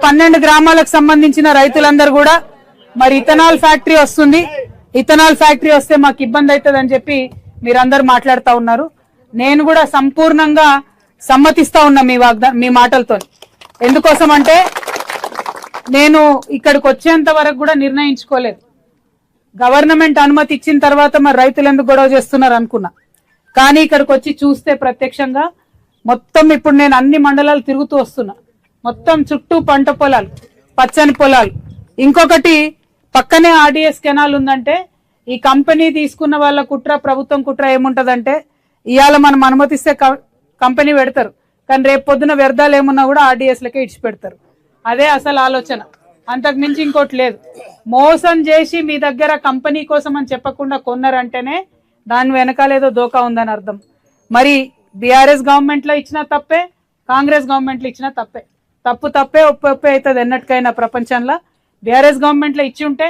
12 గ్రామాలకు సంబంధించిన రైతులందరూ కూడా మరి ఇథనాల్ ఫ్యాక్టరీ వస్తుంది, ఇథనాల్ ఫ్యాక్టరీ వస్తే మాకు ఇబ్బంది అవుతుందని చెప్పి మీరందరూ మాట్లాడుతూ ఉన్నారు. నేను కూడా సంపూర్ణంగా సమ్మతిస్తా ఉన్నా మీ మాటలతో. ఎందుకోసం అంటే నేను ఇక్కడికి వచ్చేంత వరకు కూడా నిర్ణయించుకోలేదు. గవర్నమెంట్ అనుమతి ఇచ్చిన తర్వాత మరి రైతులు ఎందుకు గొడవ చేస్తున్నారు అనుకున్నా. కానీ ఇక్కడికి వచ్చి చూస్తే ప్రత్యక్షంగా మొత్తం ఇప్పుడు నేను అన్ని మండలాలు తిరుగుతూ వస్తున్నా. మొత్తం చుట్టూ పంట పొలాలు, పచ్చని పొలాలు. ఇంకొకటి పక్కనే ఆర్డీఎస్ కెనాల్ ఉందంటే ఈ కంపెనీ తీసుకున్న వాళ్ళ కుట్ర, ప్రభుత్వం కుట్ర ఏముంటదంటే ఇవాళ మనం అనుమతిస్తే కంపెనీ పెడతారు, కానీ రేపు పొద్దున వ్యర్థాలు ఏమున్నా కూడా ఆర్డీఎస్లకే ఇచ్చి పెడతారు. అదే అసలు ఆలోచన, అంతకు మించి ఇంకోటి లేదు. మోసం చేసి మీ దగ్గర కంపెనీ కోసం అని చెప్పకుండా కొన్నారంటేనే దాని వెనకాలేదో దోకా ఉందని అర్థం. మరి బీఆర్ఎస్ గవర్నమెంట్ లో ఇచ్చినా తప్పే, కాంగ్రెస్ గవర్నమెంట్ లో ఇచ్చినా తప్పే. తప్పు తప్పే, ఒప్పు ఒప్పే అవుతుంది ఎన్నటికైనా ప్రపంచంలో. బీఆర్ఎస్ గవర్నమెంట్ లో ఇచ్చి ఉంటే,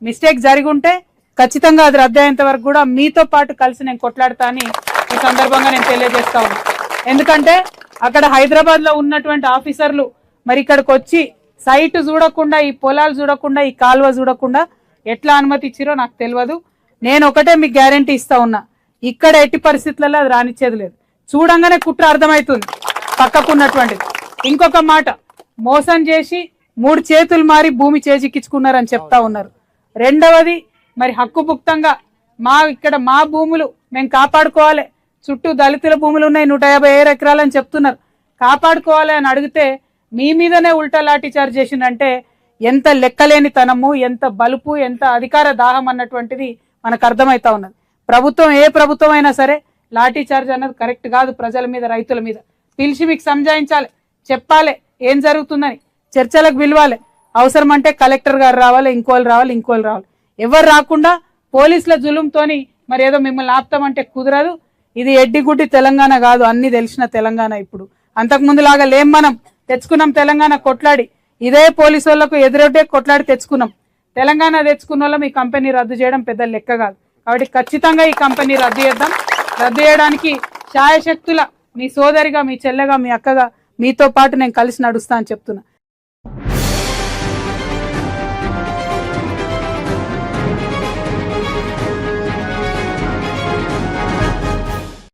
మిస్టేక్ జరిగి ఉంటే ఖచ్చితంగా అది రద్దు అయ్యేంత వరకు కూడా మీతో పాటు కలిసి నేను కొట్లాడతా అని ఈ సందర్భంగా నేను తెలియజేస్తా ఉన్నా. ఎందుకంటే అక్కడ హైదరాబాద్ లో ఉన్నటువంటి ఆఫీసర్లు మరి ఇక్కడికి వచ్చి సైట్ చూడకుండా, ఈ పొలాలు చూడకుండా, ఈ కాలువ చూడకుండా ఎట్లా అనుమతి ఇచ్చిరో నాకు తెలియదు. నేను ఒకటే మీకు గ్యారంటీ ఇస్తా ఉన్నా, ఇక్కడ ఎట్టి పరిస్థితులలో అది రానిచ్చేది లేదు. చూడంగానే కుట్ర అర్థమవుతుంది పక్కకున్నటువంటిది. ఇంకొక మాట, మోసం చేసి 3 చేతులు మారి భూమి చేజిక్కించుకున్నారని చెప్తా ఉన్నారు. రెండవది మరి హక్కుభుక్తంగా ఇక్కడ మా భూములు మేము కాపాడుకోవాలి, చుట్టూ దళితుల భూములు ఉన్నాయి 157 ఎకరాలని చెప్తున్నారు, కాపాడుకోవాలి అని అడిగితే మీ మీదనే ఉల్టా లాఠీ చార్జ్ చేసిందంటే ఎంత లెక్కలేని తనము, ఎంత బలుపు, ఎంత అధికార దాహం అన్నటువంటిది మనకు అర్థమవుతా ఉన్నది. ప్రభుత్వం ఏ ప్రభుత్వం అయినా సరే లాఠీ చార్జ్ అన్నది కరెక్ట్ కాదు. ప్రజల మీద, రైతుల మీద పిలిచి మీకు సంజాయించాలి, చెప్పాలి ఏం జరుగుతుందని, చర్చలకు పిలవాలి. అవసరం అంటే కలెక్టర్ గారు రావాలి, ఇంకోళ్ళు రావాలి. ఎవరు రాకుండా పోలీసుల జులుంతోని మరి ఏదో మిమ్మల్ని ఆపుతామంటే కుదరదు. ఇది ఎడ్డిగుడ్డి తెలంగాణ కాదు, అన్ని తెలిసిన తెలంగాణ. ఇప్పుడు అంతకుముందు లాగా లేం, మనం తెచ్చుకున్నాం తెలంగాణ కొట్లాడి. ఇదే పోలీసు వాళ్లకు ఎదురొడ్డే కొట్లాడి తెచ్చుకున్నాం తెలంగాణ. తెచ్చుకున్న వాళ్ళం ఈ కంపెనీ రద్దు చేయడం పెద్ద లెక్క కాదు. కాబట్టి ఖచ్చితంగా ఈ కంపెనీ రద్దు చేద్దాం. రద్దు చేయడానికి శాయశక్తుల మీ సోదరిగా, మీ చెల్లెగా, మీ అక్కగా మీతో పాటు నేను కలిసి నడుస్తా అని చెప్తున్నా.